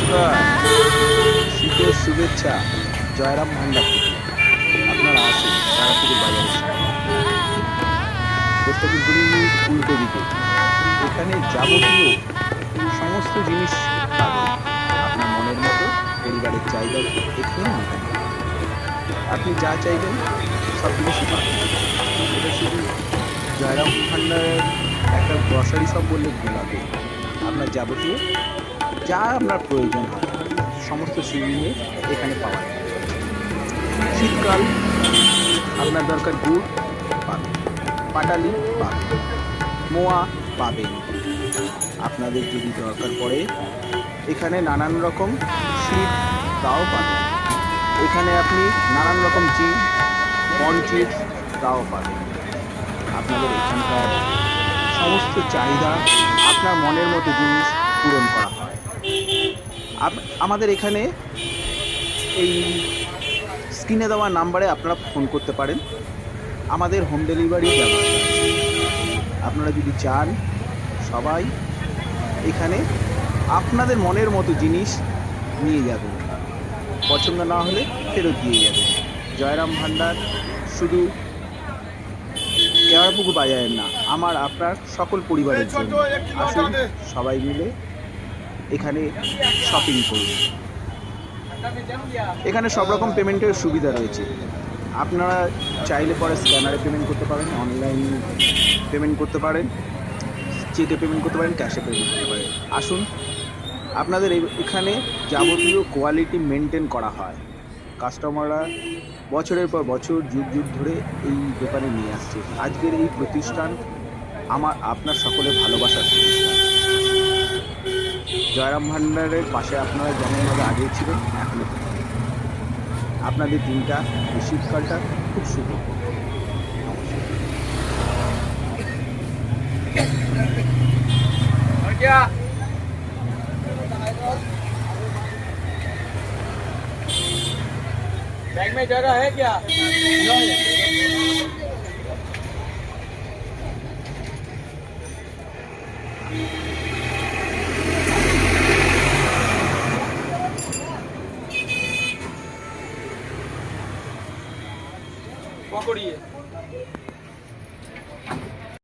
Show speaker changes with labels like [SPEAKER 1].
[SPEAKER 1] নমস্কার, শীতের শুভেচ্ছা জয়রাম ভান্ডার থেকে। আপনারা আসুন তারাপুকুর বাজারের সামনে, পোস্ট অফিস গলির উল্টো দিকে। এখানে যাবতীয় সমস্ত জিনিস পাবেন আপনার মনের মতো, পরিবারের চাহিদা এখানেই মেটানো হবে। আপনি যা চাইবেন সব জিনিসই পাবেন। এটা শুধু জয়রাম ভান্ডারের একটা গ্রসারি শপ বললে ভুল হবে। আপনার যাবতীয় যা আপনার প্রয়োজন হয় সমস্ত জিনিস এখানে পাওয়া যায়। শীতকাল আপনার দরকার গুড় পাবেন, পাটালি পাবেন, মোয়া পাবেন। আপনাদের যদি দরকার পড়ে এখানে নানান রকম শীত তাও পাবেন। এখানে আপনি নানান রকম চিজ, কর্ন চিপস তাও পাবেন। আপনাদের এখানকার সমস্ত চাহিদা আপনার মনের মতো জিনিস পূরণ করা হয়। আমাদের এখানে এই স্ক্রিনে দেওয়া নাম্বারে আপনারা ফোন করতে পারেন। আমাদের হোম ডেলিভারির ব্যবস্থা আছে। আপনারা যদি চান সবাই এখানে আপনাদের মনের মতো জিনিস নিয়ে যাবেন, পছন্দ না হলে ফেরত দিয়ে যাবেন। জয়রাম ভান্ডার শুধু কেওড়াপুকুর বাজারের না, আমার আপনার সকল পরিবারের জন্য। আসুন সবাই মিলে এখানে শপিং করুন। এখানে সব রকম পেমেন্টের সুবিধা রয়েছে। আপনারা চাইলে পরে স্ক্যানারে পেমেন্ট করতে পারেন, অনলাইন পেমেন্ট করতে পারেন, চেকে পেমেন্ট করতে পারেন, ক্যাশে পেমেন্ট করতে পারেন। আসুন, আপনাদের এখানে যাবতীয় কোয়ালিটি মেনটেন করা হয়। কাস্টমাররা বছরের পর বছর যুগ যুগ ধরে এই দোকানে নিয়ে আসছে। আজকের এই প্রতিষ্ঠান আপনার সকলের ভালোবাসার প্রতিষ্ঠান। জয়রাম ভান্ডারের পাশে আপনারা যেমনভাবে আগে ছিলেন এখনও থাকবেন। আপনাদের দিনটা, এই শীতকালটা খুব শুভ।
[SPEAKER 2] बैग में जगह है क्या? पकड़िए